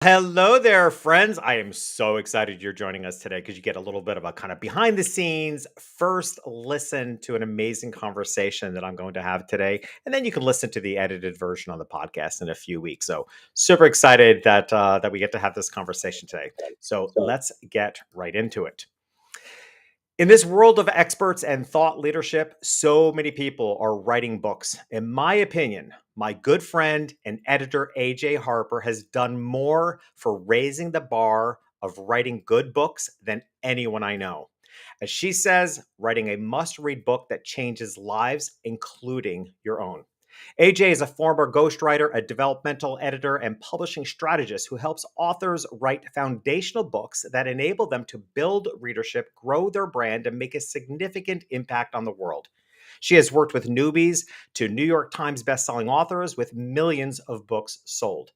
Hello there, friends. I am so excited you're joining us today because you get a little bit of a kind of behind the scenes first listen to an amazing conversation that I'm going to have today. And then you can listen to the edited version on the podcast in a few weeks. So super excited that we get to have this conversation today. So let's get right into it. In this world of experts and thought leadership, so many people are writing books. In my opinion, my good friend and editor AJ Harper has done more for raising the bar of writing good books than anyone I know. As she says, writing a must read book that changes lives, including your own. AJ is a former ghostwriter, a developmental editor, and publishing strategist who helps authors write foundational books that enable them to build readership, grow their brand, and make a significant impact on the world. She has worked with newbies to New York Times bestselling authors with millions of books sold.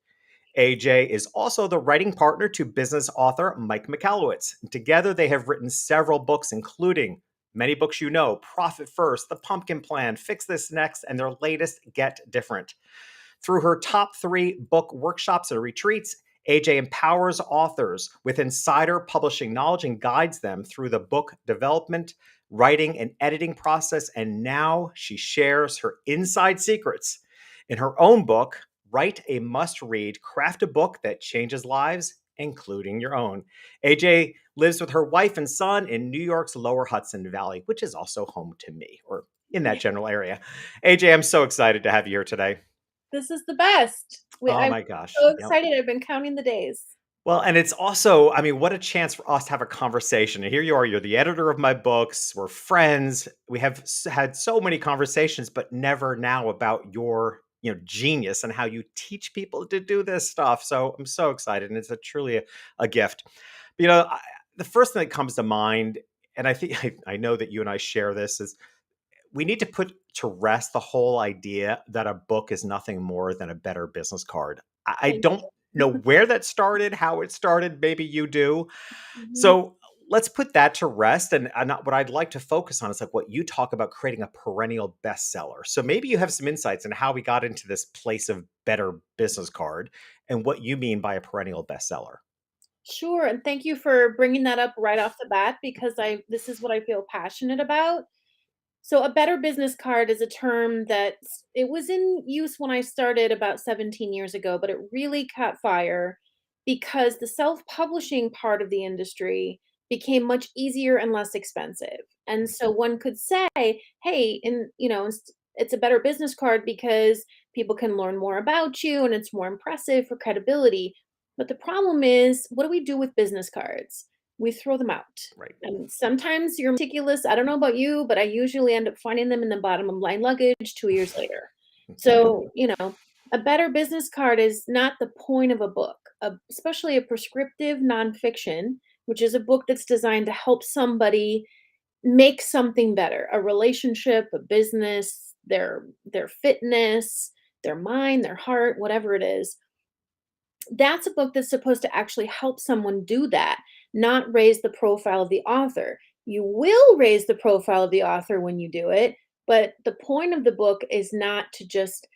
AJ is also the writing partner to business author Mike Michalowicz. Together, they have written several books, including many books you know: Profit First, The Pumpkin Plan, Fix This Next, and their latest, Get Different. Through her top three book workshops and retreats, AJ empowers authors with insider publishing knowledge and guides them through the book development, writing, and editing process. And now she shares her inside secrets in her own book, Write a Must Read, Craft a Book That Changes Lives, including your own. AJ lives with her wife and son in New York's Lower Hudson Valley, which is also home to me, or in that general area. AJ, I'm so excited to have you here today. This is the best. Oh I'm my gosh. so Yep. excited. I've been counting the days. Well, and it's also, I mean, what a chance for us to have a conversation. And here you are, you're the editor of my books. We're friends. We have had so many conversations, but never now about your, genius and how you teach people to do this stuff. So I'm so excited, and it's truly a gift. But, the first thing that comes to mind, and I think I know that you and I share this, is we need to put to rest the whole idea that a book is nothing more than a better business card. I Thank don't know where that started, how it started. Maybe you do. you. Mhm. So let's put that to rest. And what I'd like to focus on is like what you talk about, creating a perennial bestseller. So maybe you have some insights into how we got into this place of better business card and what you mean by a perennial bestseller. Sure, and thank you for bringing that up right off the bat because I this is what I feel passionate about. So a better business card is a term that it was in use when I started about 17 years ago, but it really caught fire because the self-publishing part of the industry became much easier and less expensive. And so one could say, hey, it's a better business card because people can learn more about you and it's more impressive for credibility. But the problem is, what do we do with business cards? We throw them out. Right. And sometimes you're meticulous. I don't know about you, but I usually end up finding them in the bottom of line luggage 2 years later. So, a better business card is not the point of a book, especially a prescriptive nonfiction, which is a book that's designed to help somebody make something better, a relationship, a business, their fitness, their mind, their heart, whatever it is. That's a book that's supposed to actually help someone do that, not raise the profile of the author. You will raise the profile of the author when you do it, but the point of the book is not to just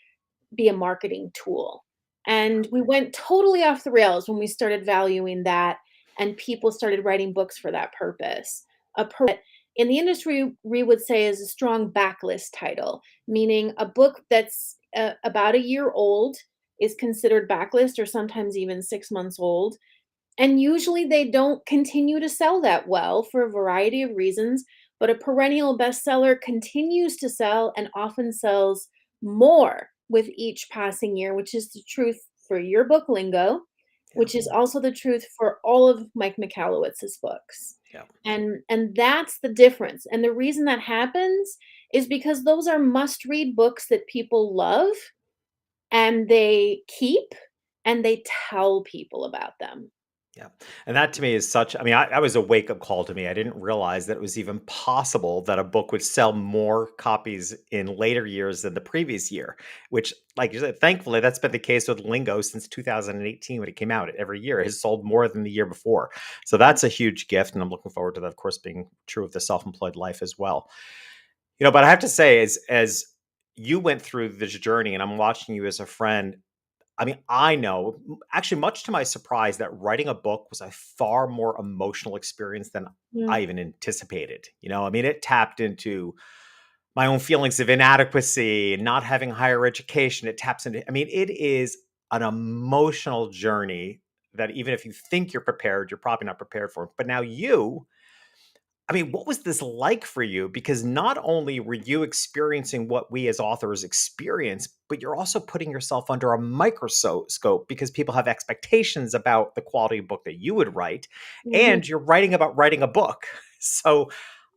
be a marketing tool. And we went totally off the rails when we started valuing that, and people started writing books for that purpose. In the industry, we would say is a strong backlist title, meaning a book that's about a year old is considered backlist or sometimes even 6 months old. And usually they don't continue to sell that well for a variety of reasons, but a perennial bestseller continues to sell and often sells more with each passing year, which is the truth for your book lingo, Yeah. which is also the truth for all of Mike Michalowicz's books. Yeah. And that's the difference. And the reason that happens is because those are must-read books that people love and they keep and they tell people about them. Yeah. And that to me is such, I mean, I was a wake up call to me. I didn't realize that it was even possible that a book would sell more copies in later years than the previous year, which, like you said, thankfully, that's been the case with Lingo since 2018 when it came out. Every year it has sold more than the year before. So that's a huge gift. And I'm looking forward to that, of course, being true of the self employed life as well. But I have to say, as you went through this journey and I'm watching you as a friend, I mean, I know, actually, much to my surprise, that writing a book was a far more emotional experience than Mm, I even anticipated. I mean, it tapped into my own feelings of inadequacy and not having higher education. It taps into, I mean, it is an emotional journey that even if you think you're prepared, you're probably not prepared for. But now I mean, what was this like for you? Because not only were you experiencing what we as authors experience, but you're also putting yourself under a microscope because people have expectations about the quality of book that you would write, mhm. and you're writing about writing a book. So,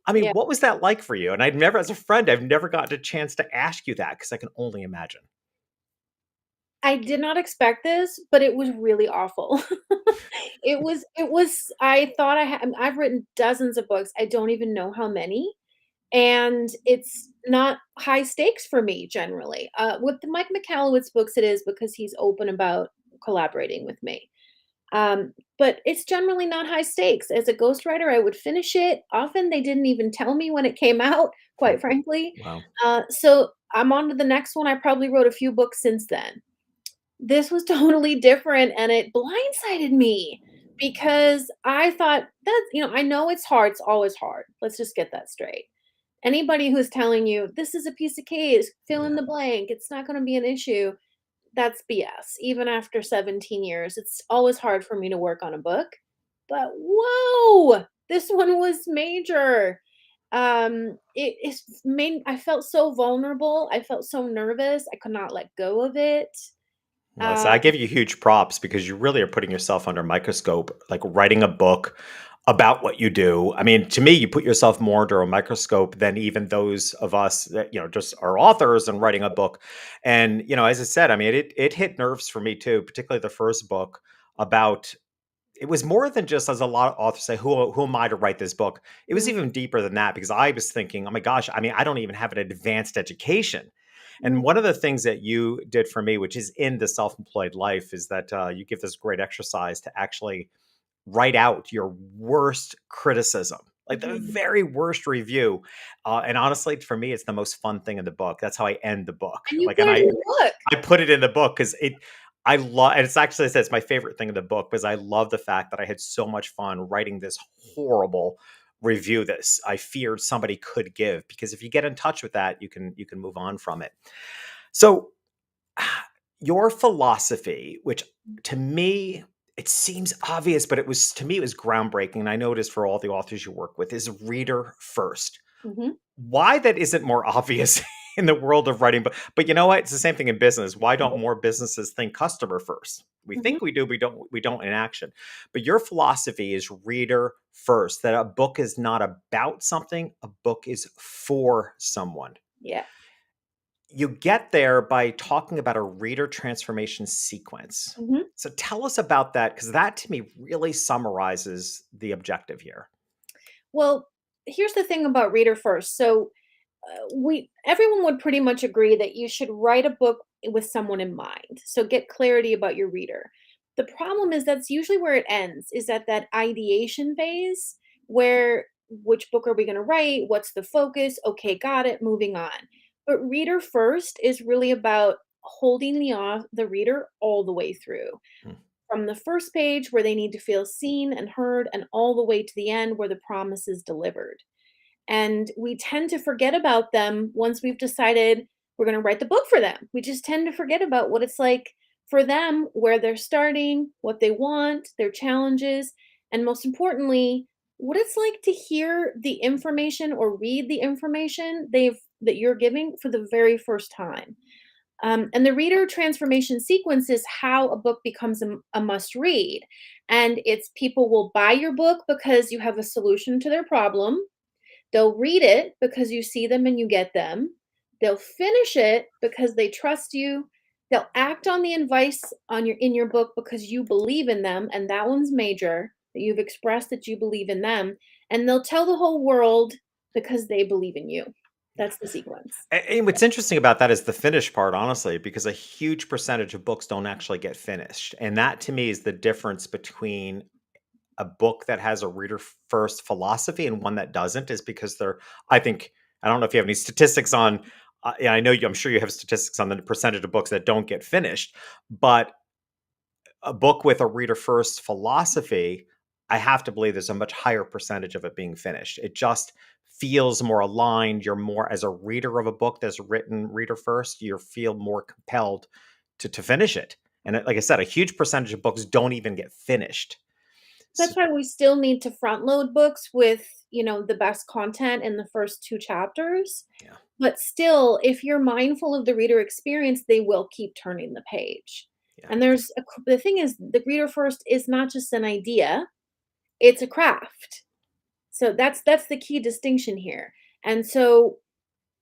I mean, Yeah. what was that like for you? And I've never, as a friend, I've never gotten a chance to ask you that because I can only imagine. I did not expect this, but it was really awful. It was I thought I've written dozens of books, I don't even know how many, and it's not high stakes for me generally. With the Mike Michalowicz books, it is because he's open about collaborating with me. But it's generally not high stakes. As a ghostwriter, I would finish it. Often they didn't even tell me when it came out, Hmm. quite frankly. Wow. So I'm on to the next one. I probably wrote a few books since then. This was totally different, and it blindsided me because I thought I know it's hard, it's always hard. Let's just get that straight. Anybody who's telling you, "This is a piece of cake, fill in Yeah. the blank, it's not gonna be an issue," that's BS. Even after 17 years, it's always hard for me to work on a book, but whoa, this one was major. It's made I felt so vulnerable, I felt so nervous, I could not let go of it. Well, so Um I give you huge props because you really are putting yourself under a microscope, like writing a book about what you do. I mean, to me, you put yourself more under a microscope than even those of us that, just are authors and writing a book. And, as I said, I mean, it hit nerves for me too, particularly the first book about it was more than just as a lot of authors say, who am I to write this book? It was Mm, even deeper than that because I was thinking, oh my gosh, I mean, I don't even have an advanced education. And mm, one of the things that you did for me, which is in the self-employed life, is that you give this great exercise to actually write out your worst criticism, like the mhm. very worst review. And honestly, for me, it's the most fun thing in the book. That's how I end the book. And you Like, put and it in I the book. I put it in the book because I love, and it's actually, it says my favorite thing in the book because I love the fact that I had so much fun writing this horrible review that I feared somebody could give. Because if you get in touch with that, you can move on from it. So your philosophy, which to me it seems obvious, but it was to me it was groundbreaking, and I know it is for all the authors you work with, is reader first. Mhm, Why that isn't more obvious in the world of writing, but you know what? It's the same thing in business. Why don't more businesses think customer first? We mhm. think we do, we don't in action. But your philosophy is reader first, that a book is not about something, a book is for someone. Yeah. You get there by talking about a reader transformation sequence. Mhm. So tell us about that because that to me really summarizes the objective here. Well, here's the thing about reader first. So, we everyone would pretty much agree that you should write a book with someone in mind. So get clarity about your reader. The problem is that's usually where it ends, is at that ideation phase where which book are we going to write? What's the focus? Okay, got it, moving on. But reader first is really about holding the reader all the way through. Hmm. From the first page where they need to feel seen and heard and all the way to the end where the promise is delivered. And we tend to forget about them once we've decided we're going to write the book for them. We just tend to forget about what it's like for them, where they're starting, what they want, their challenges, and most importantly, what it's like to hear the information or read the information that you're giving for the very first time. And the reader transformation sequence is how a book becomes a must read. And it's people will buy your book because you have a solution to their problem. They'll read it because you see them and you get them. They'll finish it because they trust you. They'll act on the advice in your book because you believe in them, and that one's major, that you've expressed that you believe in them, and they'll tell the whole world because they believe in you. Yeah. That's the sequence. And what's interesting about that is the finish part, honestly, because a huge percentage of books don't actually get finished. And that to me is the difference between a book that has a reader first philosophy and one that doesn't, is because I think, I don't know if you have any statistics on yeah, I know you. I'm sure you have statistics on the percentage of books that don't get finished, but a book with a reader first philosophy, I have to believe there's a much higher percentage of it being finished. It just feels more aligned. You're more, as a reader of a book that's written reader first, you feel more compelled to finish it. And like I said, a huge percentage of books don't even get finished. So, That's why we still need to front load books with, the best content in the first 2 chapters, yeah, but still, if you're mindful of the reader experience, they will keep turning the page. yeah, And the thing is, the reader first is not just an idea, it's a craft. So that's the key distinction here. And so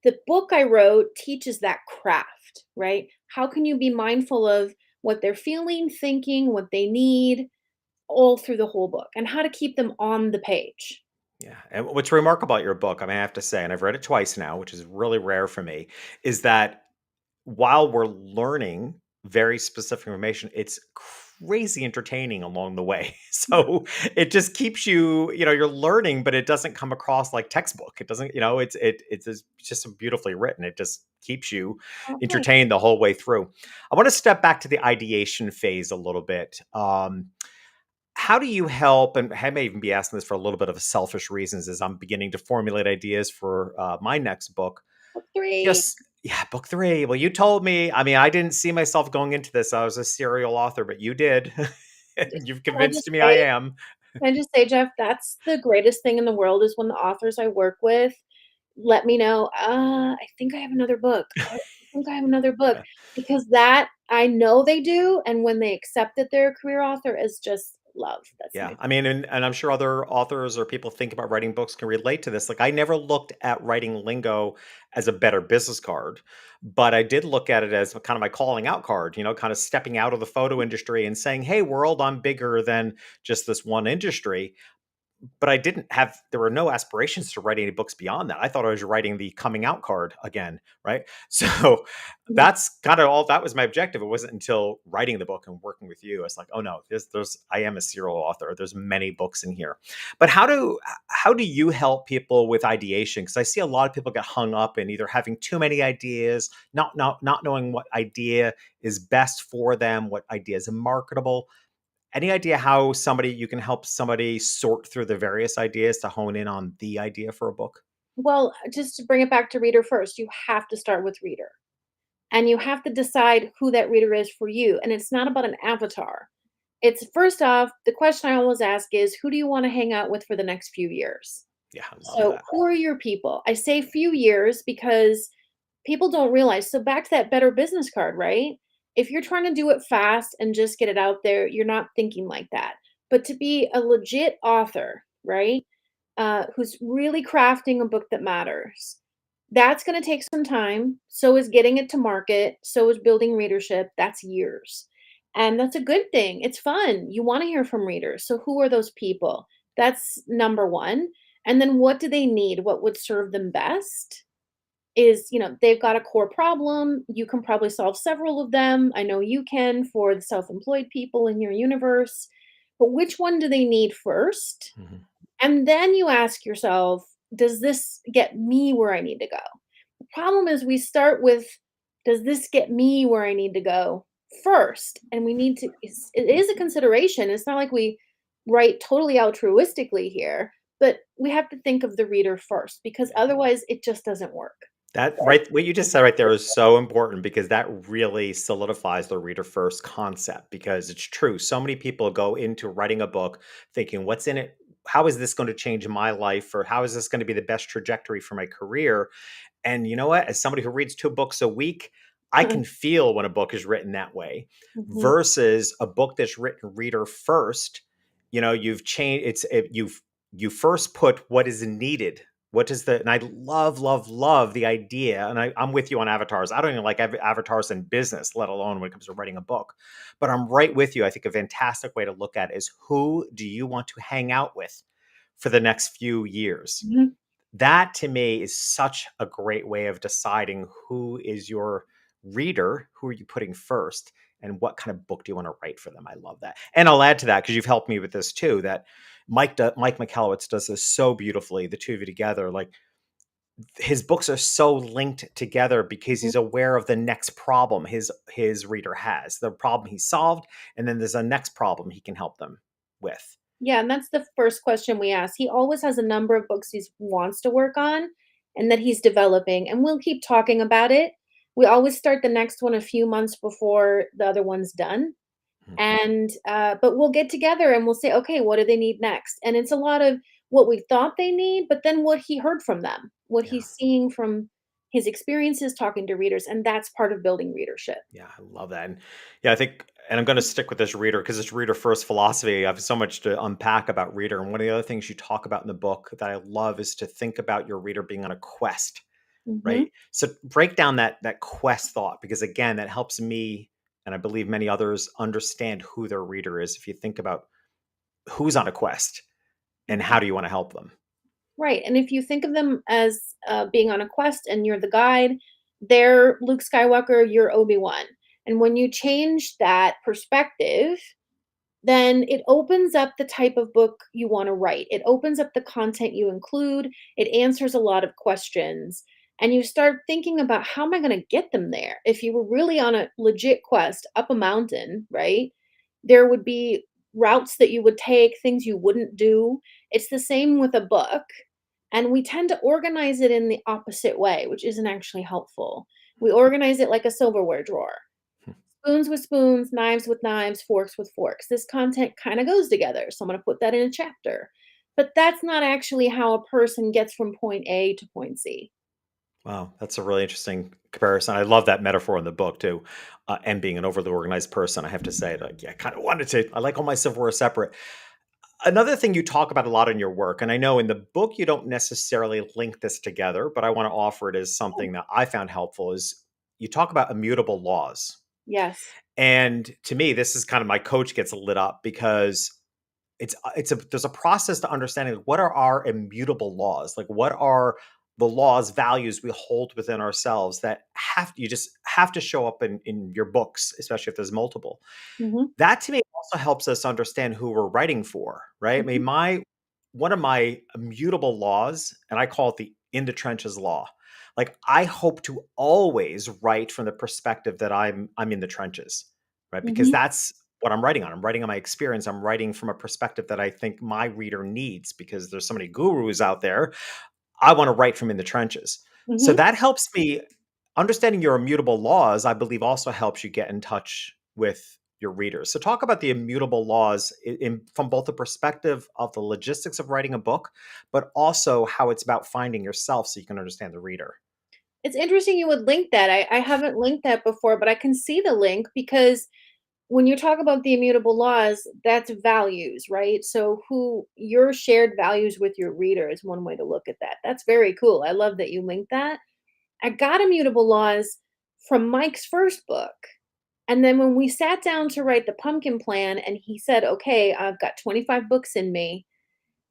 the book I wrote teaches that craft, right? How can you be mindful of what they're feeling, thinking, what they need, all through the whole book, and how to keep them on the page. yeah. And what's remarkable about your book, I mean, I have to say, and I've read it twice now, which is really rare for me, is that while we're learning very specific information, it's crazy entertaining along the way. So it just keeps you, you're learning, but it doesn't come across like textbook. It doesn't, it's just so beautifully written. It just keeps you Okay. entertained the whole way through. I want to step back to the ideation phase a little bit. How do you help? And I may even be asking this for a little bit of selfish reasons as I'm beginning to formulate ideas for my next book. Book 3. Just yeah, book 3. Well, you told me, I mean, I didn't see myself going into this. I was a serial author, but you did. And you've Can I convinced just me I say am. can I just say, Jeff, that's the greatest thing in the world is when the authors I work with let me know, I think I have another book. I think I have another book." Yeah. Because that I know they do, and when they accept that they're a career author is just love. That's Yeah. my I mean, and I'm sure other authors or people think about writing books can relate to this. Like, I never looked at writing lingo as a better business card, but I did look at it as kind of my calling out card, kind of stepping out of the photo industry and saying, hey, world, I'm bigger than just this one industry. But I didn't have there were no aspirations to write any books beyond that. I thought I was writing the coming out card again, right? So Mhm. that's kind of all that was my objective. It wasn't until writing the book and working with you, it's like, oh no, there's I am a serial author. There's many books in here. But how do you help people with ideation? Because I see a lot of people get hung up in either having too many ideas, not knowing what idea is best for them, what idea is marketable. Any idea how somebody you can help somebody sort through the various ideas to hone in on the idea for a book? Well, just to bring it back to reader first, you have to start with reader. And you have to decide who that reader is for you. And it's not about an avatar. It's first off, the question I always ask is who do you want to hang out with for the next few years? Yeah, I love So, that. who are your people? I say few years because people don't realize. So, back to that better business card, right? If you're trying to do it fast and just get it out there, you're not thinking like that. But to be a legit author, right? Who's really crafting a book that matters. That's going to take some time. So is getting it to market. So is building readership. That's years. And that's a good thing. It's fun. You want to hear from readers. So who are those people? That's number one. And then what do they need? What would serve them best? Is, they've got a core problem. You can probably solve several of them. I know you can for the self employed people in your universe. But which one do they need first? Mhm. And then you ask yourself, does this get me where I need to go? The problem is we start with, does this get me where I need to go first? And we need to, it is a consideration. It's not like we write totally altruistically here, but we have to think of the reader first because Yeah. otherwise it just doesn't work. That right what you just said right there is so important because that really solidifies the reader first concept because it's true. So many people go into writing a book thinking, what's in it? How is this going to change my life? Or how is this going to be the best trajectory for my career? And you know what? As somebody who reads 2 books a week, I can feel when a book is written that way Mhm. versus a book that's written reader first. You've changed you first put what is needed. What is the and I love, love, love the idea. And I'm with you on avatars. I don't even like avatars in business, let alone when it comes to writing a book. But I'm right with you. I think a fantastic way to look at it is who do you want to hang out with for the next few years? Mhm. That to me is such a great way of deciding who is your reader, who are you putting first, and what kind of book do you want to write for them. I love that. And I'll add to that because you've helped me with this too, that Mike Michalowicz does this so beautifully, the two of you together. Like his books are so linked together because Mhm. he's aware of the next problem his reader has, the problem he solved, and then there's a next problem he can help them with. Yeah, and that's the first question we ask. He always has a number of books he wants to work on and that he's developing, and we'll keep talking about it. We always start the next one a few months before the other one's done. And but we'll get together and we'll say, okay, what do they need next? And it's a lot of what we thought they need, but then what he heard from them, what Yeah. he's seeing from his experiences talking to readers, and that's part of building readership. Yeah, I love that. And yeah, I think, and I'm going to stick with this reader because it's reader first philosophy. I have so much to unpack about reader. And one of the other things you talk about in the book that I love is to think about your reader being on a quest, Hmm. right? So break down that quest thought, because again, that helps me, and I believe many others, understand who their reader is. If you think about who's on a quest and how do you want to help them? Right, and if you think of them as, being on a quest and you're the guide, they're Luke Skywalker, you're Obi-Wan, and when you change that perspective, then it opens up the type of book you wanna write. It opens up the content you include, it answers a lot of questions, and you start thinking about, "How am I gonna get them there?" If you were really on a legit quest up a mountain, right, there would be routes that you would take, things you wouldn't do. It's the same with a book, and we tend to organize it in the opposite way, which isn't actually helpful. We organize it like a silverware drawer. Spoons with spoons, knives with knives, forks with forks. This content kind of goes together. So I'm going to put that in a chapter. But that's not actually how a person gets from point A to point Z. Wow, that's a really interesting comparison. I love that metaphor in the book too. And being an overly organized person, I have to say, like, yeah, I kind of wanted to. I like all my silverware separate. Another thing you talk about a lot in your work, and I know in the book you don't necessarily link this together, but I want to offer it as Oh, something that I found helpful, is you talk about immutable laws. yes. And to me, this is kind of my coach gets lit up because it's a there's a process to understanding, like, what are our immutable laws? Like, what are the laws, values we hold within ourselves that you just have to show up in your books, especially if there's multiple. Hmm. That to me also helps us understand who we're writing for, right? I mean, Hmm. my one of my immutable laws, and I call it the in the trenches law. Like, I hope to always write from the perspective that I'm in the trenches, right? Because Hmm. that's what I'm writing on. I'm writing on my experience. I'm writing from a perspective that I think my reader needs, because there's so many gurus out there. I want to write from in the trenches. So Hmm. that helps me. Understanding your immutable laws, I believe, also helps you get in touch with your readers. So talk about the immutable laws from both the perspective of the logistics of writing a book, but also how it's about finding yourself so you can understand the reader. It's interesting you would link that. I haven't linked that before, but I can see the link because when you talk about the immutable laws, that's values, right? So who your shared values with your reader is one way to look at that. That's very cool. I love that you link that. I got immutable laws from Mike's first book. And then when we sat down to write the pumpkin plan and he said, "Okay, I've got 25 books in me."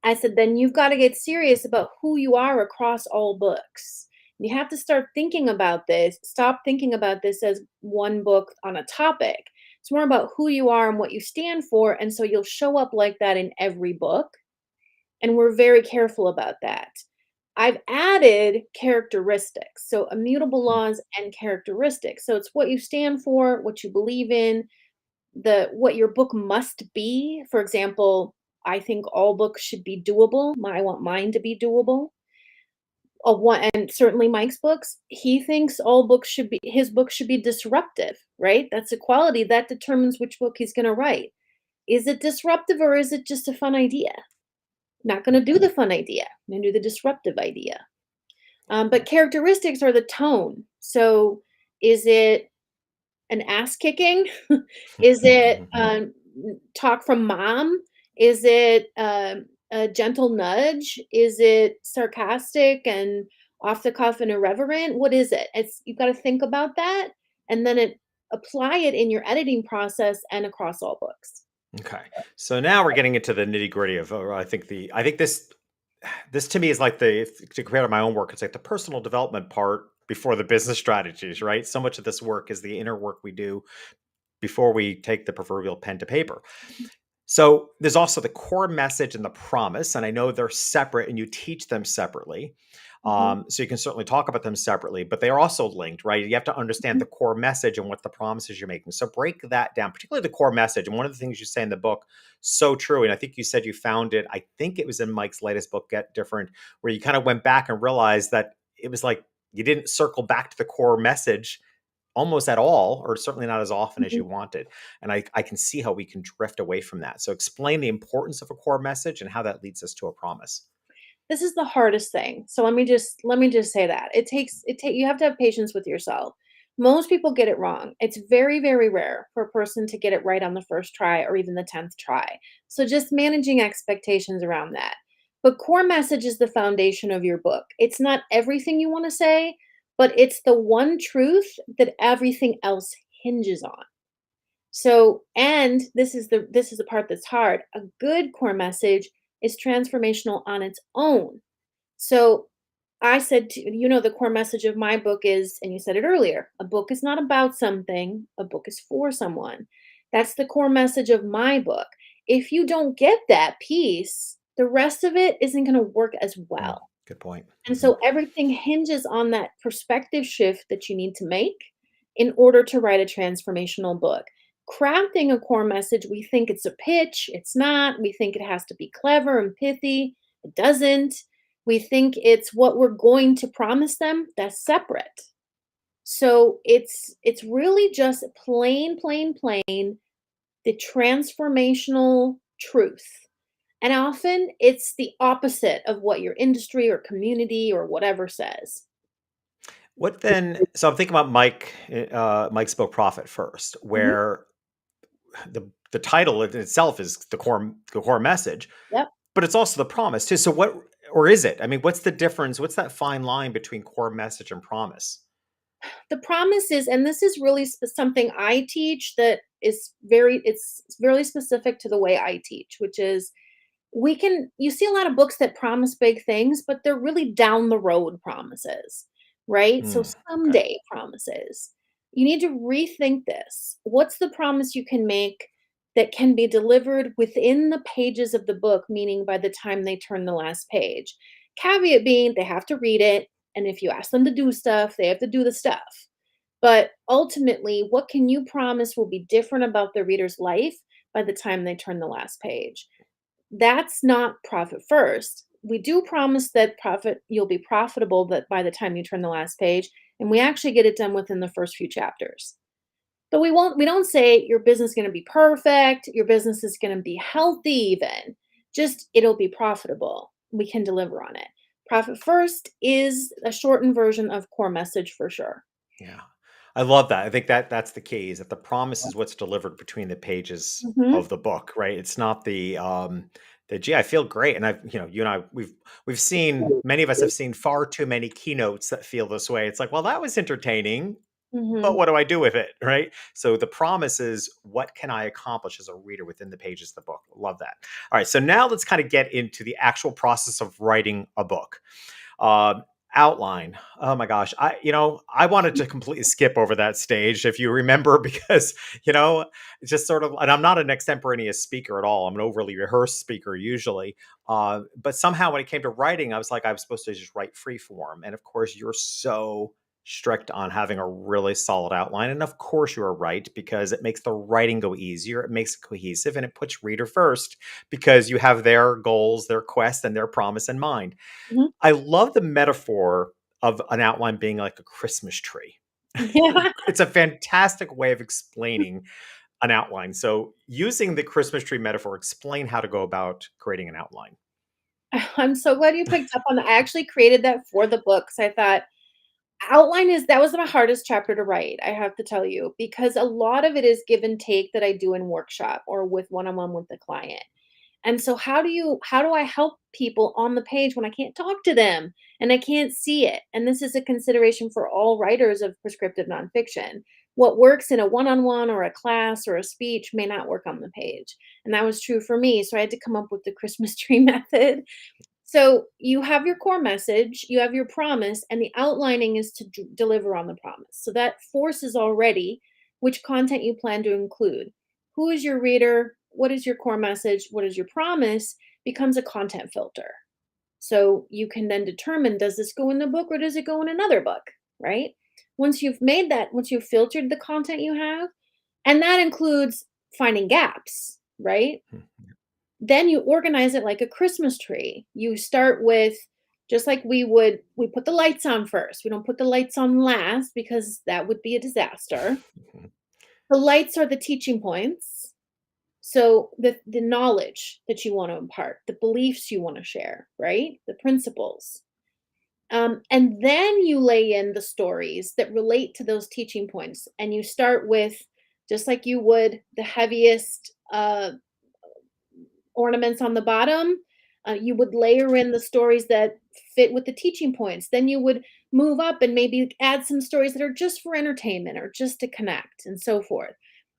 I said, "Then you've got to get serious about who you are across all books. You have to start thinking about this. Stop thinking about this as one book on a topic. It's more about who you are and what you stand for. And so you'll show up like that in every book. And we're very careful about that. I've added characteristics. So immutable Hmm. laws and characteristics. So it's what you stand for, what you believe in, the what your book must be. For example, I think all books should be doable. I want mine to be doable. One, and certainly Mike's books, he thinks all books should be his books should be disruptive, right? That's a quality that determines which book he's going to write. Is it disruptive or is it just a fun idea? Not going to do the fun idea. I'm going to do the disruptive idea. But characteristics are the tone. So, is it an ass kicking? Is it, talk from mom? Is it, a gentle nudge? Is it sarcastic and off the cuff and irreverent? What is it? It's you've gotta think about that, and then apply it in your editing process and across all books. Okay. So now we're getting into the nitty gritty of, I think this to me is like to compare to my own work, it's like the personal development part before the business strategies, right? So much of this work is the inner work we do before we take the proverbial pen to paper. So there's also the core message and the promise, and I know they're separate and you teach them separately. Mhm, So you can certainly talk about them separately, but they are also linked, right? You have to understand mhm, the core message and what the promises you're making. So break that down, particularly the core message. And one of the things you say in the book, so true. And I think you said you found it, I think it was in Mike's latest book, Get Different, where you kind of went back and realized that it was like you didn't circle back to the core message almost at all, or certainly not as often as mhm. you wanted. And I can see how we can drift away from that. So explain the importance of a core message and how that leads us to a promise. This is the hardest thing. So let me just say that. You have to have patience with yourself. Most people get it wrong. It's very, very rare for a person to get it right on the first try or even the 10th try. So just managing expectations around that. But core message is the foundation of your book. It's not everything you want to say, but it's the one truth that everything else hinges on. So, and this is the part that's hard. A good core message is transformational on its own. So, I said to the core message of my book is, and you said it earlier, a book is not about something, a book is for someone. That's the core message of my book. If you don't get that piece, the rest of it isn't going to work as Mm, well. good point. And Mhm. so everything hinges on that perspective shift that you need to make in order to write a transformational book. Crafting a core message, we think it's a pitch. It's not. We think it has to be clever and pithy. It doesn't. We think it's what we're going to promise them. That's separate. So it's really just plain the transformational truth. And often it's the opposite of what your industry or community or whatever says. What then? So I'm thinking about Mike's book Profit First, Mhm. where the title in itself is the core message, Yep. but it's also the promise too. So what, or is it? I mean, what's the difference? What's that fine line between core message and promise? The promise is, and this is really something I teach that is it's very specific to the way I teach, which is you see a lot of books that promise big things, but they're really down the road promises, right? So Okay. someday promises. You need to rethink this. What's the promise you can make that can be delivered within the pages of the book, meaning by the time they turn the last page? Caveat being they have to read it, and if you ask them to do stuff, they have to do the stuff. But ultimately, what can you promise will be different about the reader's life by the time they turn the last page? That's not profit first. We do promise that profit you'll be profitable that by the time you turn the last page, and we actually get it done within the first few chapters. But we don't say your business is going to be perfect, your business is going to be healthy even. Just it'll be profitable. We can deliver on it. Profit first is a shortened version of core message for sure. Yeah. I love that. I think that that's the key, is that the promise is what's delivered between the pages Mhm. of the book, right? It's not the gee, I feel great. And you and I, we've seen, many of us have seen far too many keynotes that feel this way. It's like, well, that was entertaining, but Mhm. what do I do with it? Right. So the promise is, what can I accomplish as a reader within the pages of the book? Love that. All right. So now let's kind of get into the actual process of writing a book. Um, Outline. Oh my gosh. I wanted to completely skip over that stage, if you remember, because, it's just sort of, and I'm not an extemporaneous speaker at all. I'm an overly rehearsed speaker usually. But somehow when it came to writing, I was like, I was supposed to just write free form. And of course, you're so strict on having a really solid outline. And of course, you are right, because it makes the writing go easier. It makes it cohesive, and it puts reader first, because you have their goals, their quest, and their promise in mind. Mhm. I love the metaphor of an outline being like a Christmas tree. Yeah. It's a fantastic way of explaining an outline. So, using the Christmas tree metaphor, explain how to go about creating an outline. I'm so glad you picked up on that. I actually created that for the book because I thought outline is that was my hardest chapter to write, I have to tell you, because a lot of it is give and take that I do in workshop or with one-on-one with the client. And so how do I help people on the page when I can't talk to them and I can't see it? And this is a consideration for all writers of prescriptive nonfiction. What works in a one-on-one or a class or a speech may not work on the page. And that was true for me. So I had to come up with the Christmas tree method. So you have your core message, you have your promise, and the outlining is to deliver on the promise. So that forces already which content you plan to include. Who is your reader? What is your core message? What is your promise? Becomes a content filter. So you can then determine, does this go in the book or does it go in another book, right? Once you've filtered the content you have, and that includes finding gaps, right? Mhm. Then you organize it like a Christmas tree. You start with, just like we put the lights on first. We don't put the lights on last because that would be a disaster. Mhm. The lights are the teaching points. So the knowledge that you want to impart, the beliefs you want to share, right? The principles. And then you lay in the stories that relate to those teaching points. And you start with, just like you would the heaviest ornaments on the bottom, you would layer in the stories that fit with the teaching points. Then you would move up and maybe add some stories that are just for entertainment or just to connect and so forth.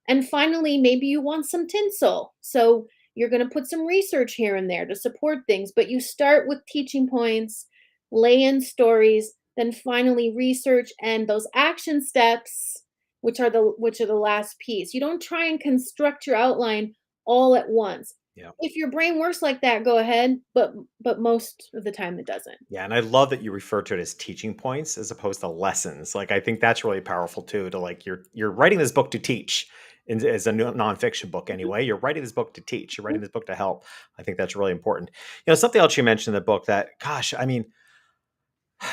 And finally, maybe you want some tinsel. So you're going to put some research here and there to support things, but you start with teaching points, lay in stories, then finally research and those action steps, which are the last piece. You don't try and construct your outline all at once. Yeah. If your brain works like that, go ahead, but most of the time it doesn't. Yeah, and I love that you refer to it as teaching points as opposed to lessons. Like, I think that's really powerful too. To like, you're writing this book to teach, as a nonfiction book Mhm, anyway. You're writing this book to teach. You're mhm, writing this book to help. I think that's really important. Something else you mentioned in the book that, gosh, I mean,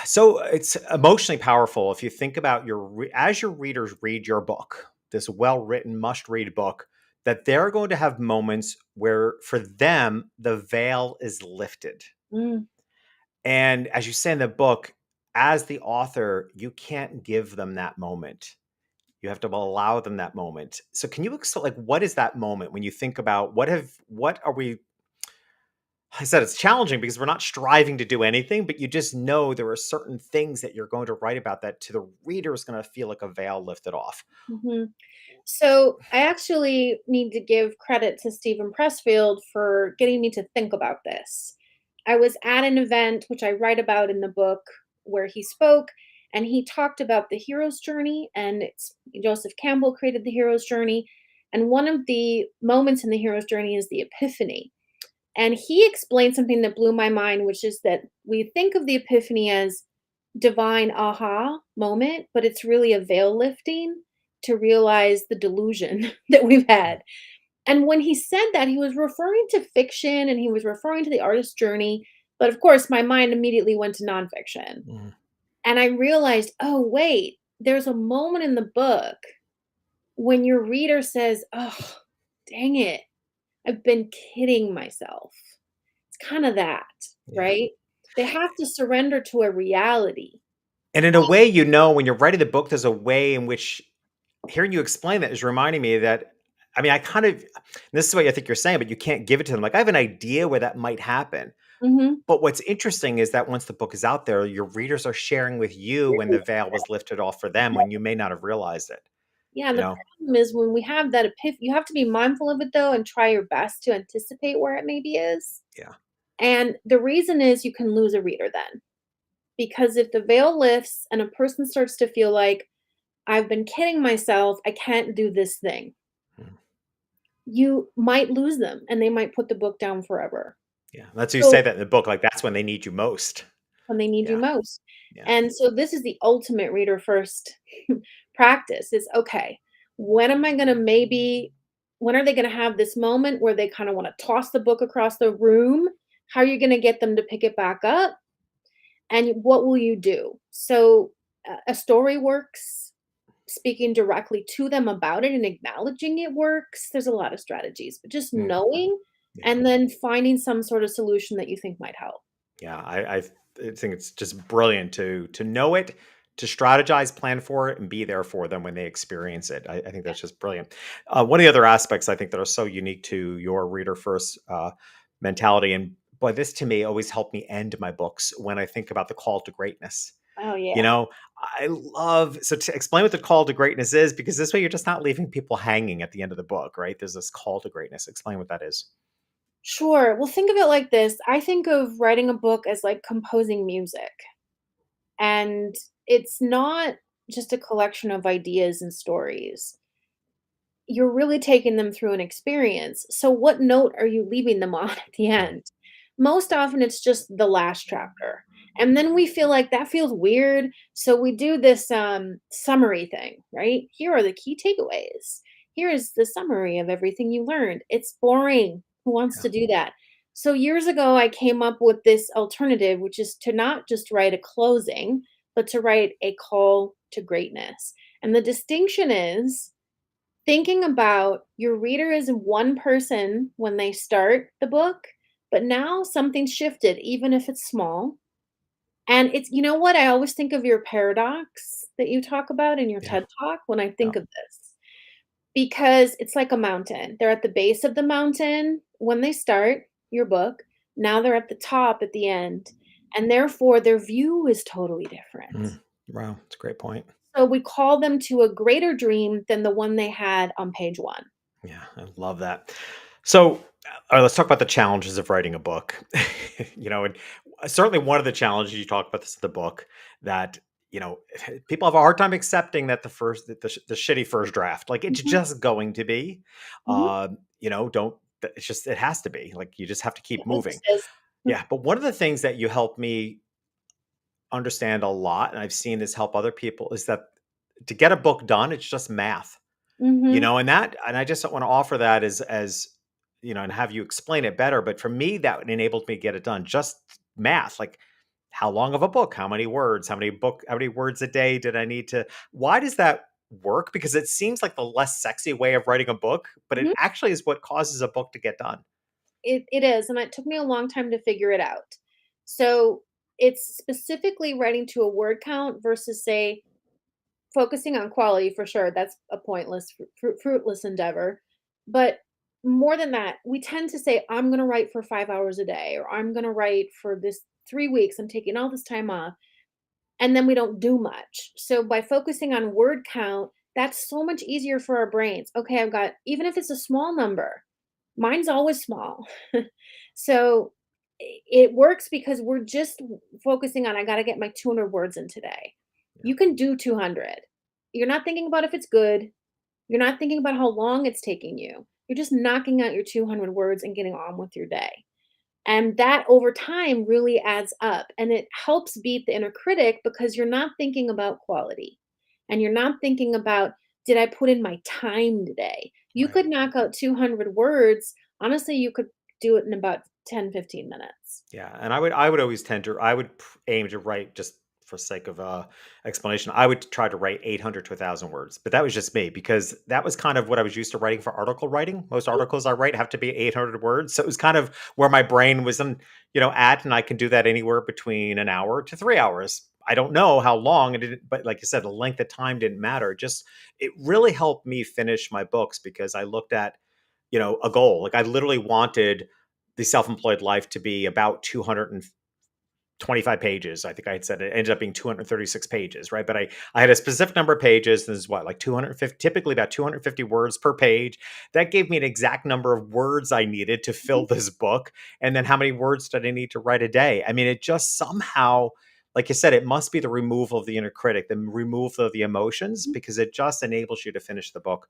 so it's emotionally powerful if you think about as your readers read your book, this well written, must read book, that they're going to have moments where, for them, the veil is lifted. mm, And as you say in the book, as the author, you can't give them that moment. You have to allow them that moment. So can you explain, like, what is that moment when you think about what are we, I said it's challenging because we're not striving to do anything, but you just know there are certain things that you're going to write about that to the reader is going to feel like a veil lifted off. mhm. So, I actually need to give credit to Stephen Pressfield for getting me to think about this. I was at an event, which I write about in the book, where he spoke, and he talked about the hero's journey, and it's Joseph Campbell created the hero's journey, and one of the moments in the hero's journey is the epiphany. And he explained something that blew my mind, which is that we think of the epiphany as divine aha moment, but it's really a veil lifting to realize the delusion that we've Mm, had. And when he said that, he was referring to fiction and he was referring to the artist's journey. But of course, my mind immediately went to nonfiction. mm. And I realized, oh, wait, there's a moment in the book when your reader says, oh, dang it, I've been kidding myself. It's kind of that, Yeah. right? They have to surrender to a reality. And in a way, when you're writing the book, there's a way in which hearing you explain that is reminding me that, I mean, I kind of, this is what I think you're saying, but you can't give it to them. Like, I have an idea where that might happen. Mhm. But what's interesting is that once the book is out there, your readers are sharing with you when the veil was lifted off for them when you may not have realized it, Yeah, and you the know? problem is when we have that you have to be mindful of it though and try your best to anticipate where it maybe is. Yeah. And the reason is you can lose a reader then. Because if the veil lifts and a person starts to feel like, I've been kidding myself, I can't do this thing, Mm. you might lose them and they might put the book down forever. Yeah. That's you say So that in the book, like that's when they need you most. when they need you Yeah. most. Yeah. And so this is the ultimate reader first practice is okay, when am I going to maybe when are they going to have this moment where they kind of want to toss the book across the room? How are you going to get them to pick it back up? And what will you do? So a story works. Speaking directly to them about it and acknowledging it works. There's a lot of strategies, but just Mm. knowing Yeah. and then finding some sort of solution that you think might help. Yeah, I think it's just brilliant to know it, to strategize, plan for it, and be there for them when they experience it. I think that's just brilliant. One of the other aspects I think that are so unique to your reader first mentality, and boy, this to me always helped me end my books when I think about the call to greatness. Oh You yeah. know, I love so to explain what the call to greatness is, because this way you're just not leaving people hanging at the end of the book, right? There's this call to greatness. Explain what that is. Sure. Well, think of it like this. I think of writing a book as like composing music. And it's not just a collection of ideas and stories. You're really taking them through an experience. So what note are you leaving them on at the Mm. end? Most often it's just the last chapter. And then we feel like that feels weird. So we do this summary thing, right? Here are the key takeaways. Here is the summary of everything you learned. It's boring. Who wants Yeah. to do that? So years ago, I came up with this alternative, which is to not just write a closing, but to write a call to greatness. And the distinction is thinking about your reader is one person when they start the book, but now something's shifted, even if it's small. And it's, you know what? I always think of your paradox that you talk about in your Yeah. TED talk when I Yeah. think of this, because it's like a mountain. They're at the base of the mountain when they start your book. Now they're at the top at the end. And therefore, their view is totally different. Mm. Wow. It's a great point. So we call them to a greater dream than the one they had on page one. Yeah, I love that. So, let's talk about the challenges of writing a book. And certainly one of the challenges you talk about this in the book that people have a hard time accepting that the shitty first draft, like it's Mhm, just going to be, mhm. don't. It's just it has to be like you just have to keep It moving. just is. Yeah, but one of the things that you help me understand a lot, and I've seen this help other people, is that to get a book done, it's just math. Mhm, And I just want to offer that and have you explain it better. But for me, that enabled me to get it done. Just math, like how long of a book, how many words, how many words a day did I need to, why does that work? Because it seems like the less sexy way of writing a book, but it mhm. actually is what causes a book to get done. It is, and it took me a long time to figure it out. So, it's specifically writing to a word count versus, say, focusing on quality for sure, that's a pointless, fruitless endeavor, but more than that, we tend to say, "I'm gonna write for 5 hours a day," or, "I'm gonna write for this 3 weeks, I'm taking all this time off," and then we don't do much. So, by focusing on word count, that's so much easier for our brains. Okay, I've got even if it's a small number, mine's always small. So, it works because we're just focusing on, "I gotta get my 200 words in today." Yeah, You can do 200. You're not thinking about if it's good. You're not thinking about how long it's taking you. You're just knocking out your 200 words and getting on with your day. And that over time really adds up and it helps beat the inner critic because you're not thinking about quality and you're not thinking about, did I put in my time today? You right. could knock out 200 words. Honestly, you could do it in about 10, 15 minutes. Yeah, and I would always tend to I would aim to write just for sake of explanation. I would try to write 800 to 1,000 words, but that was just me because that was kind of what I was used to writing for article writing. Most Mhm, articles I write have to be 800 words, so it was kind of where my brain was at, and I can do that anywhere between an hour to 3 hours. I don't know how long it didn't, but like I said, the length of time didn't matter. Just it really helped me finish my books because I looked at a goal. Like I literally wanted the self-employed life to be about 225 pages. I think I had said it ended up being 236 pages, right? But I had a specific number of pages. This is what, like 250, typically about 250 words per page. That gave me an exact number of words I needed to mhm, fill this book. And then how many words did I need to write a day? I mean, it just somehow, like you said, it must be the removal of the inner critic, the removal of the emotions, mhm. because it just enables you to finish the book.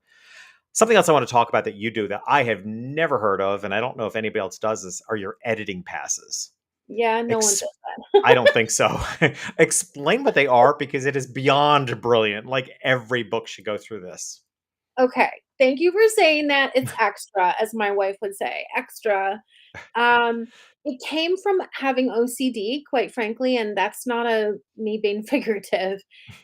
Something else I want to talk about that you do that I have never heard of, and I don't know if anybody else does this, are your editing passes. Yeah, no one Ex- does that. I don't think so. Explain what they are because it is beyond brilliant. Like every book should go through this. Okay. Thank you for saying that. It's extra, as my wife would say, extra. Um, it came from having OCD, quite frankly, and that's not a me being figurative.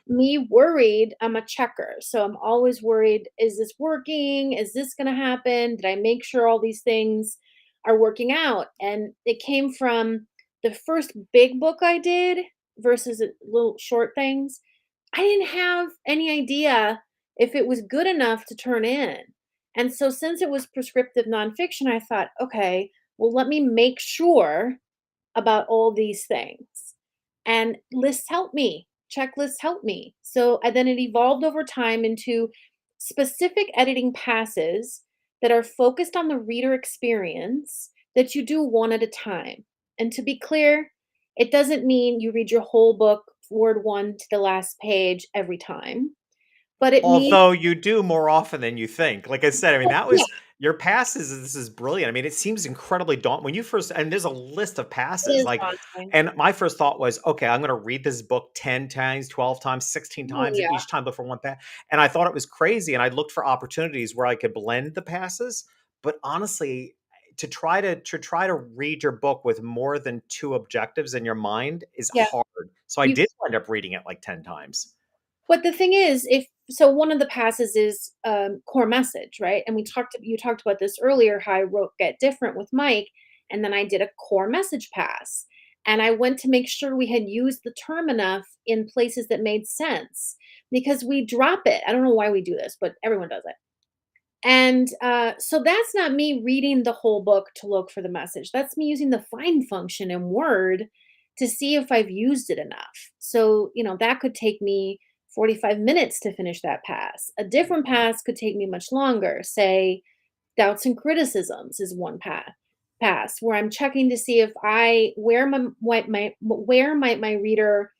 Me worried, I'm a checker, so I'm always worried, is this working? Is this gonna happen? Did I make sure all these things are working out? And it came from the first big book I did versus little short things. I didn't have any idea if it was good enough to turn in. And so since it was prescriptive nonfiction, I thought, okay, well, let me make sure about all these things. And lists help me, checklists help me. So and then it evolved over time into specific editing passes that are focused on the reader experience that you do one at a time. And to be clear, it doesn't mean you read your whole book word one to the last page every time, but it means Although you do more often than you think. Like I said, I mean, that yeah, was your passes, this is brilliant. I mean, it seems incredibly daunting when you first, and there's a list of it passes, is like, daunting. and my first thought was, okay, I'm gonna read this book 10 times, 12 times, 16 Oh, times, and yeah. each time look for one pass. And I thought it was crazy. And I looked for opportunities where I could blend the passes. But honestly, to try to read your book with more than two objectives in your mind is Yeah. hard. So I You did wind up reading it like 10 times. But the thing is, if so one of the passes is, core message, right? And you talked about this earlier, how I wrote Get Different with Mike, and then I did a core message pass. And I went to make sure we had used the term enough in places that made sense because we drop it. I don't know why we do this, but everyone does it. And so that's not me reading the whole book to look for the message. That's me using the find function in Word to see if I've used it enough. So, that could take me 45 minutes to finish that pass. A different pass could take me much longer. Say, doubts and criticisms is one pass where I'm checking to see if I where might my reader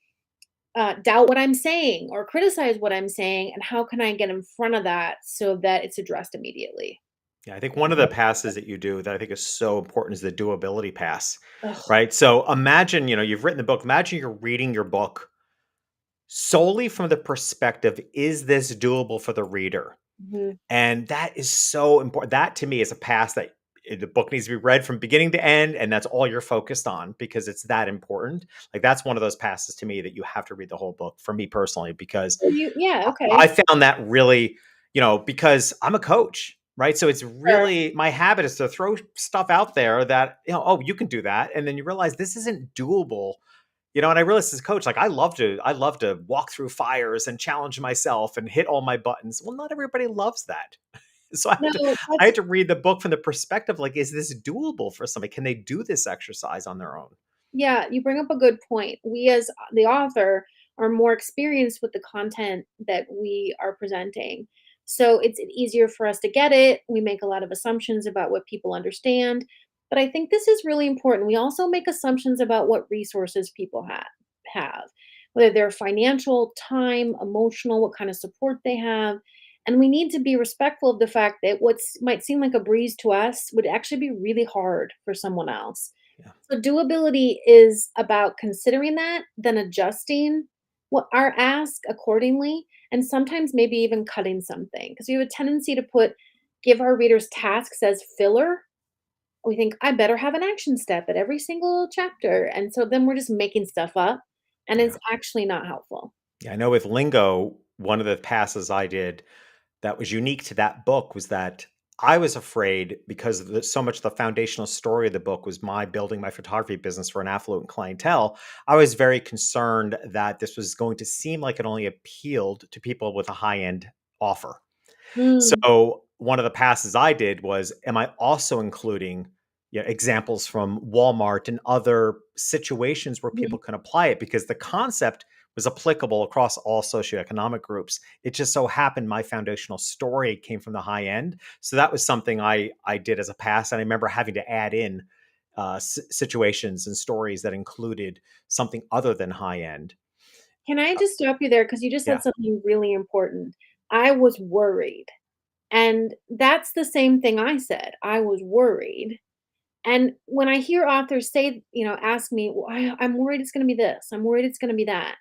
doubt what I'm saying or criticize what I'm saying, and how can I get in front of that so that it's addressed immediately? Yeah, I think one of the passes that you do that I think is so important is the doability pass, Ugh. right? So imagine, you've written the book. Imagine you're reading your book solely from the perspective, is this doable for the reader? Mhm. And that is so important. That to me is a pass that the book needs to be read from beginning to end, and that's all you're focused on because it's that important. Like that's one of those passes to me that you have to read the whole book for me personally because Yeah, I okay. found that really, because I'm a coach, right? So it's Sure. really my habit is to throw stuff out there that, oh, you can do that. And then you realize this isn't doable. And I realized as a coach, like I love to walk through fires and challenge myself and hit all my buttons. Well, not everybody loves that. So I have to No, I that's had to read the book from the perspective, like, is this doable for somebody? Can they do this exercise on their own? yeah, you bring up a good point. We as the author are more experienced with the content that we are presenting. So it's easier for us to get it. We make a lot of assumptions about what people understand. But I think this is really important. We also make assumptions about what resources people have, whether they're financial, time, emotional, what kind of support they have. And we need to be respectful of the fact that what might seem like a breeze to us would actually be really hard for someone else. Yeah. So doability is about considering that, then adjusting what our ask accordingly, and sometimes maybe even cutting something. Because we have a tendency to give our readers tasks as filler. We think, I better have an action step at every single chapter. And so then we're just making stuff up, and it's Yeah. actually not helpful. Yeah. I know with Lingo, one of the passes I did that was unique to that book was that I was afraid because so much of the foundational story of the book was my building my photography business for an affluent clientele. I was very concerned that this was going to seem like it only appealed to people with a high end offer. Mm, So one of the passes I did was, am I also including examples from Walmart and other situations where mhm. people can apply it? Because the concept was applicable across all socioeconomic groups. It just so happened my foundational story came from the high end. So that was something I did as a pass. And I remember having to add in situations and stories that included something other than high end. Can I just stop you there? Because you just said Yeah. something really important. I was worried. And that's the same thing I said. I was worried. And when I hear authors say, ask me, well, I'm worried it's going to be this, I'm worried it's going to be that.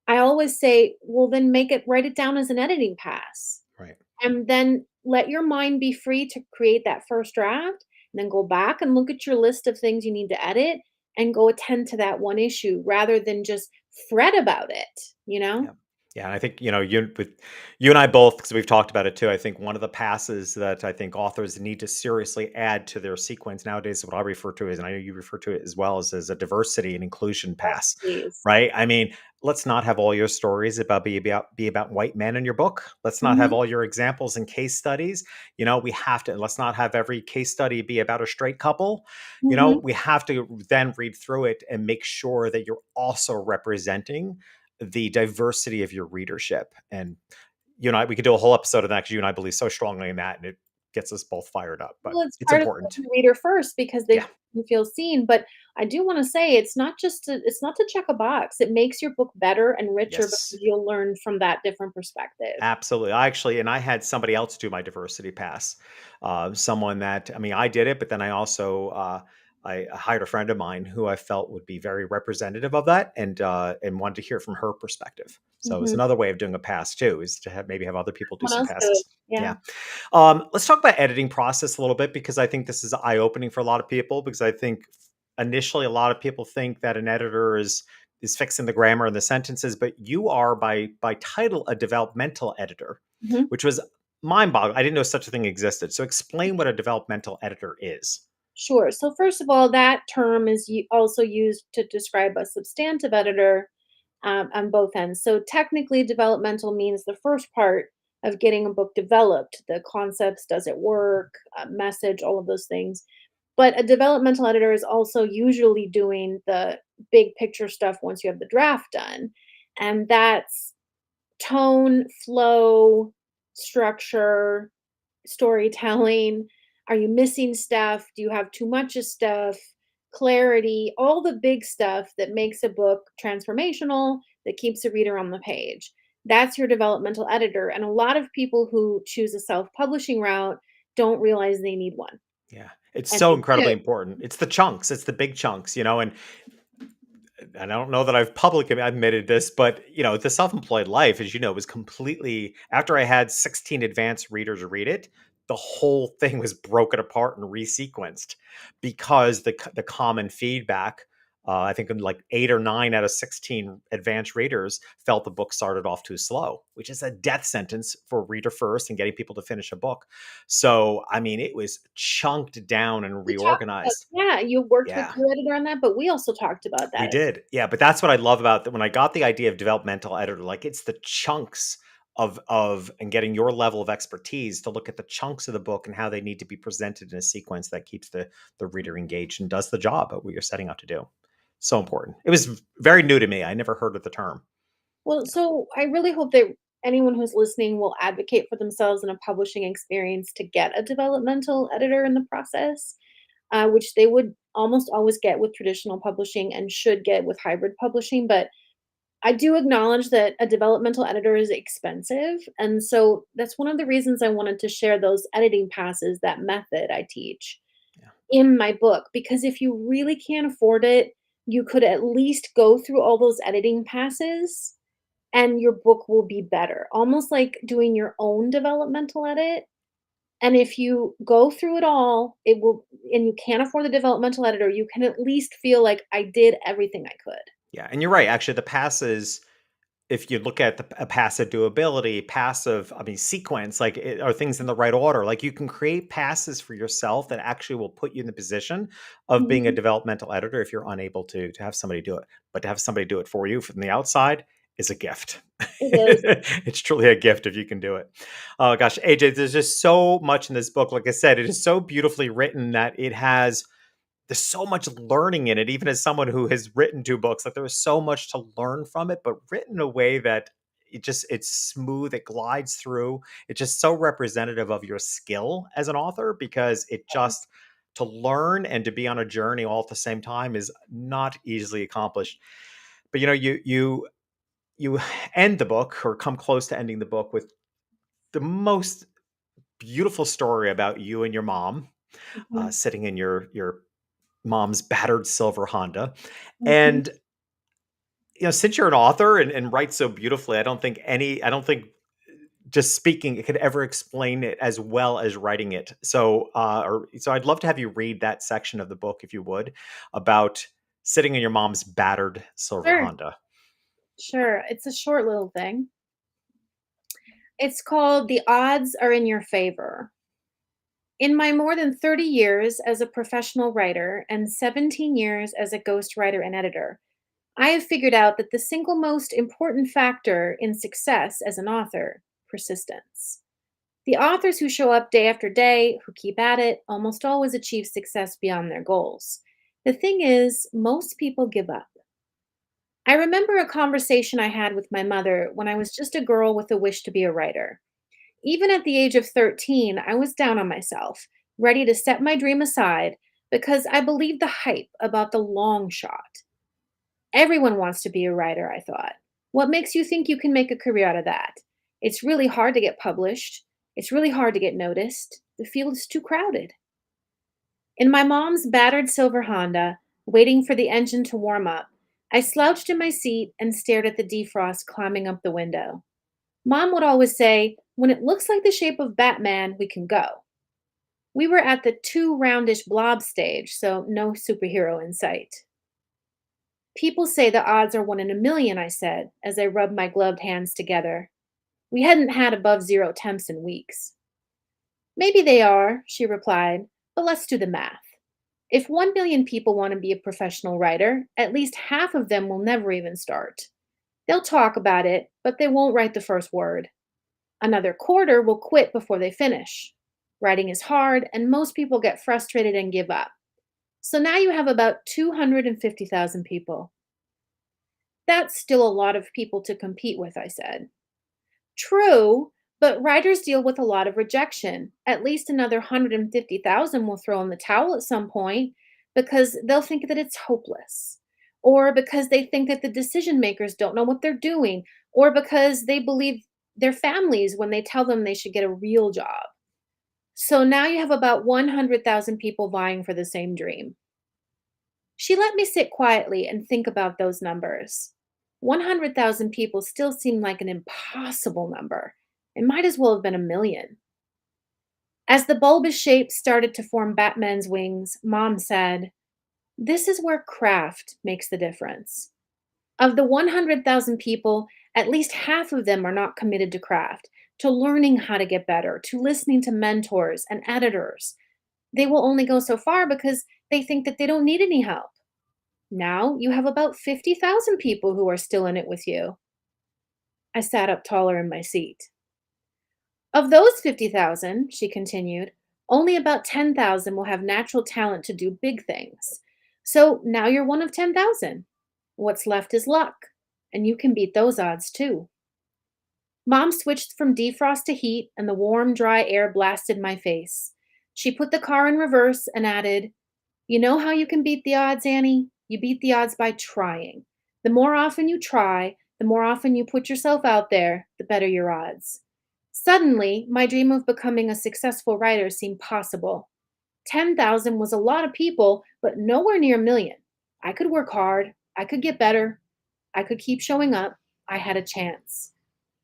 I always say, well, then write it down as an editing pass. Right. And then let your mind be free to create that first draft, and then go back and look at your list of things you need to edit and go attend to that one issue rather than just fret about it, you know? Yeah. Yeah, and I think, you and I both, because we've talked about it too. I think one of the passes that I think authors need to seriously add to their sequence nowadays is what I refer to as, and I know you refer to it as well, as a diversity and inclusion Yes, pass, please. right? I mean, let's not have all your stories be about white men in your book. Let's not have Mhm, all your examples and case studies. We have to, let's not have every case study be about a straight couple. mhm. We have to then read through it and make sure that you're also representing the diversity of your readership. And we could do a whole episode of that because you and I believe so strongly in that. And gets us both fired up, but Well, it's it's part of important. putting the reader first because they Yeah. feel seen, but I do wanna say it's not to check a box. It makes your book better and richer because Yes. you'll learn from that different perspective. Absolutely. I actually and I had somebody else do my diversity pass. Someone that I mean, I did it, but then I also I hired a friend of mine who I felt would be very representative of that, and wanted to hear from her perspective. So it's Mhm. another way of doing a pass too, is to have maybe have other people do Someone some else do it. passes. Yeah. Yeah. Let's talk about editing process a little bit because I think this is eye opening for a lot of people. Because I think initially a lot of people think that an editor is fixing the grammar and the sentences, but you are by title a developmental editor, Mhm. which was mind boggling. I didn't know such a thing existed. So explain what a developmental editor is. Sure. So first of all, that term is also used to describe a substantive editor on both ends. So technically, developmental means the first part of getting a book developed, the concepts, does it work, message, all of those things. But a developmental editor is also usually doing the big picture stuff once you have the draft done. And that's tone, flow, structure, storytelling? Are you missing stuff? Do you have too much of stuff? Clarity, all the big stuff that makes a book transformational, that keeps a reader on the page. That's your developmental editor. And a lot of people who choose a self publishing route don't realize they need one. Yeah. It's And so they incredibly do. important. It's the chunks, it's the big chunks, and I don't know that I've publicly admitted this, but the self-employed life, as you know, was completely after I had 16 advanced readers read it, the whole thing was broken apart and resequenced because the common feedback. I think in like 8 or 9 out of 16 advanced readers felt the book started off too slow, which is a death sentence for reader first and getting people to finish a book. So, I mean, it was chunked down and We talked about, reorganized. yeah, you worked with Yeah. your editor on that, but we also talked about We that. did. Yeah, but that's what I love about that when I got the idea of developmental editor, like it's the chunks of and getting your level of expertise to look at the chunks of the book and how they need to be presented in a sequence that keeps the reader engaged and does the job of what you're setting out to do. So important. It was very new to me. I never heard of the term. Well, so I really hope that anyone who's listening will advocate for themselves in a publishing experience to get a developmental editor in the process, which they would almost always get with traditional publishing and should get with hybrid publishing. But I do acknowledge that a developmental editor is expensive. And so that's one of the reasons I wanted to share those editing passes, that method I teach Yeah. in my book, because if you really can't afford it, you could at least go through all those editing passes and your book will be better, almost like doing your own developmental edit. And if you go through it all, it will, and you can't afford the developmental editor, you can at least feel like I did everything I could. Yeah. And you're right. Actually, the passes if you look at a passive doability, passive, I mean, sequence, like are things in the right order? Like you can create passes for yourself that actually will put you in the position of being a Mhm. developmental editor if you're unable to have somebody do it. But to have somebody do it for you from the outside is a gift. It is. It's truly a gift if you can do it. Oh gosh, AJ, there's just so much in this book. Like I said, it is so beautifully written that there's so much learning in it, even as someone who has written 2 books, like, there was so much to learn from it, but written in a way that it's smooth, it glides through. It's just so representative of your skill as an author because it just to learn and to be on a journey all at the same time is not easily accomplished. But, you end the book or come close to ending the book with the most beautiful story about you and your mom, Mhm, sitting in your mom's battered silver Honda. mhm. And since you're an author and write so beautifully, I don't think just speaking it could ever explain it as well as writing it. So I'd love to have you read that section of the book if you would about sitting in your mom's battered silver Sure, Honda. sure. It's a short little thing. It's called The Odds Are in Your Favor. In my more than 30 years as a professional writer and 17 years as a ghostwriter and editor, I have figured out that the single most important factor in success as an author, persistence. The authors who show up day after day, who keep at it, almost always achieve success beyond their goals. The thing is, most people give up. I remember a conversation I had with my mother when I was just a girl with a wish to be a writer. Even at the age of 13, I was down on myself, ready to set my dream aside because I believed the hype about the long shot. Everyone wants to be a writer, I thought. What makes you think you can make a career out of that? It's really hard to get published. It's really hard to get noticed. The field is too crowded. In my mom's battered silver Honda, waiting for the engine to warm up, I slouched in my seat and stared at the defrost climbing up the window. Mom would always say, "When it looks like the shape of Batman, we can go." We were at the too roundish blob stage, so no superhero in sight. People say the odds are 1 in a million, I said, as I rubbed my gloved hands together. We hadn't had above zero temps in weeks. Maybe they are, she replied, but let's do the math. If 1 billion people want to be a professional writer, at least half of them will never even start. They'll talk about it, but they won't write the first word. Another quarter will quit before they finish. Writing is hard, and most people get frustrated and give up. So now you have about 250,000 people. That's still a lot of people to compete with, I said. True, but writers deal with a lot of rejection. At least another 150,000 will throw in the towel at some point because they'll think that it's hopeless, or because they think that the decision makers don't know what they're doing, or because they believe their families when they tell them they should get a real job. So now you have about 100,000 people vying for the same dream. She let me sit quietly and think about those numbers. 100,000 people still seemed like an impossible number. It might as well have been 1 million. As the bulbous shape started to form Batman's wings, Mom said, "This is where craft makes the difference. Of the 100,000 people, at least half of them are not committed to craft, to learning how to get better, to listening to mentors and editors. They will only go so far because they think that they don't need any help. Now you have about 50,000 people who are still in it with you." I sat up taller in my seat. "Of those 50,000, she continued, only about 10,000 will have natural talent to do big things. So now you're one of 10,000. What's left is luck, and you can beat those odds too." Mom switched from defrost to heat, and the warm, dry air blasted my face. She put the car in reverse and added, "You know how you can beat the odds, Annie? You beat the odds by trying. The more often you try, the more often you put yourself out there, the better your odds." Suddenly, my dream of becoming a successful writer seemed possible. 10,000 was a lot of people, but nowhere near 1 million. I could work hard. I could get better. I could keep showing up. I had a chance.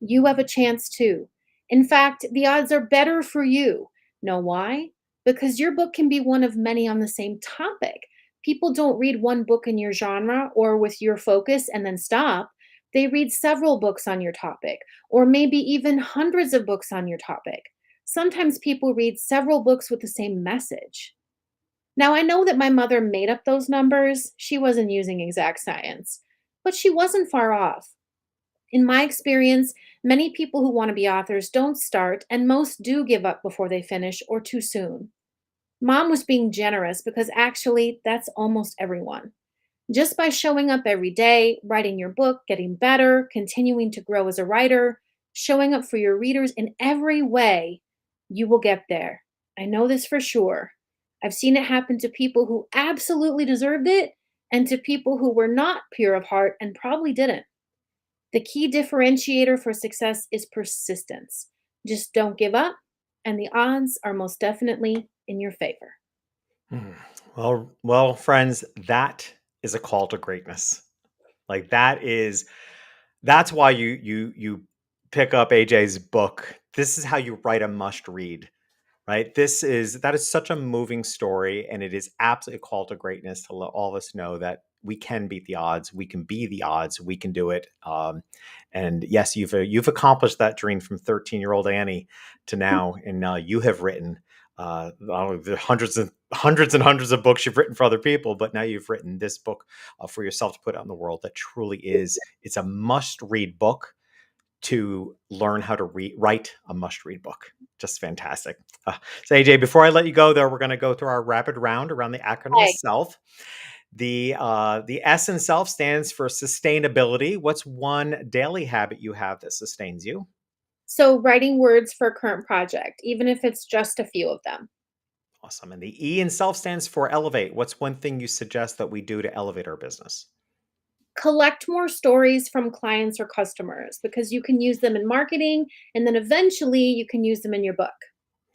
You have a chance too. In fact, the odds are better for you. Know why? Because your book can be one of many on the same topic. People don't read one book in your genre or with your focus and then stop. They read several books on your topic, or maybe even hundreds of books on your topic. Sometimes people read several books with the same message. Now, I know that my mother made up those numbers. She wasn't using exact science, but she wasn't far off. In my experience, many people who want to be authors don't start, and most do give up before they finish or too soon. Mom was being generous because actually, that's almost everyone. Just by showing up every day, writing your book, getting better, continuing to grow as a writer, showing up for your readers in every way, you will get there. I know this for sure. I've seen it happen to people who absolutely deserved it and to people who were not pure of heart and probably didn't. The key differentiator for success is persistence. Just don't give up, and the odds are most definitely in your favor. Mhm. Well, friends, that is a call to greatness. Like that's why you pick up AJ's book. This is how you write a must read. Right? That is such a moving story, and it is absolutely a call to greatness to let all of us know that we can beat the odds, we can be the odds, we can do it. And yes, you've accomplished that dream from 13-year-old Annie to now, and you have written the hundreds and hundreds of books you've written for other people, but now you've written this book for yourself to put out in the world. That truly is, it's a must read book to learn how to write a must-read book. Just fantastic. So AJ, before I let you go, though, we're going to go through our rapid round around the acronym Hey, itself. The S in self stands for sustainability. What's one daily habit you have that sustains you? So, writing words for a current project, even if it's just a few of them. Awesome. And the E in self stands for elevate. What's one thing you suggest that we do to elevate our business? Collect more stories from clients or customers because you can use them in marketing and then eventually you can use them in your book.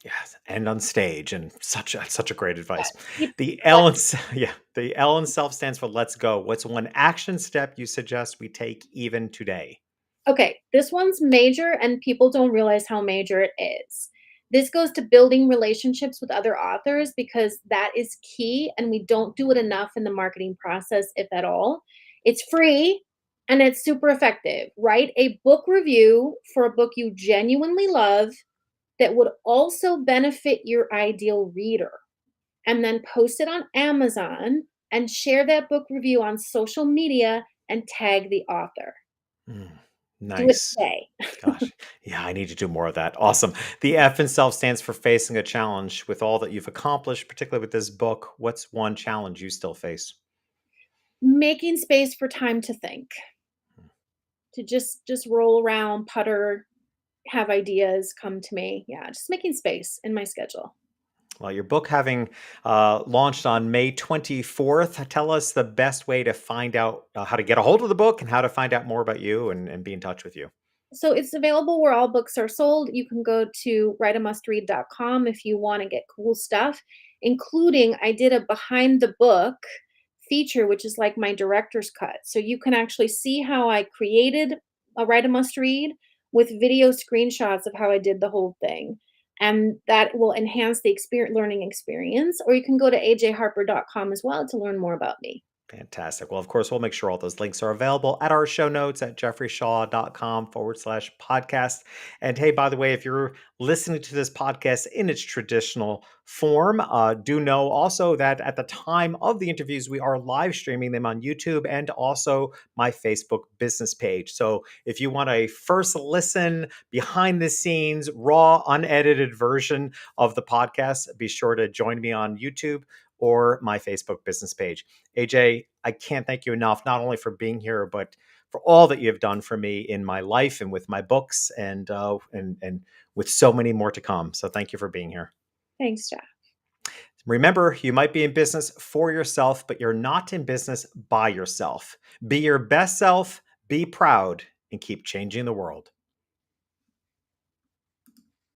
Yes, and on stage, and such a great Yes. advice. Keep The L in yeah, the L in self stands for let's go. What's one action step you suggest we take even today? Okay, this one's major and people don't realize how major it is. This goes to building relationships with other authors because that is key and we don't do it enough in the marketing process, if at all. It's free and it's super effective. Write a book review for a book you genuinely love that would also benefit your ideal reader, and then post it on Amazon and share that book review on social media and tag the author. Mm, Do it nice. today. Gosh, yeah, I need to do more of that. Awesome. The F in self stands for facing a challenge. With all that you've accomplished, particularly with this book, what's one challenge you still face? Making space for time to think, to just roll around, putter, have ideas come to me. Yeah, just making space in my schedule. Well, your book having launched on May 24th, tell us the best way to find out how to get a hold of the book and how to find out more about you and be in touch with you. So it's available where all books are sold. You can go to writeamustread.com if you want to get cool stuff, including I did a behind the book feature, which is like my director's cut. So you can actually see how I created a Write a Must Read with video screenshots of how I did the whole thing. And that will enhance the learning experience. Or you can go to ajharper.com as well to learn more about me. Fantastic. Well, of course, we'll make sure all those links are available at our show notes at jeffreyshaw.com/podcast. And hey, by the way, if you're listening to this podcast in its traditional form, do know also that at the time of the interviews, we are live streaming them on YouTube and also my Facebook business page. So if you want a first listen, behind the scenes, raw, unedited version of the podcast, be sure to join me on YouTube or my Facebook business page. AJ, I can't thank you enough, not only for being here, but for all that you have done for me in my life and with my books and with so many more to come. So thank you for being here. Thanks, Jeff. Remember, you might be in business for yourself, but you're not in business by yourself. Be your best self, be proud, and keep changing the world.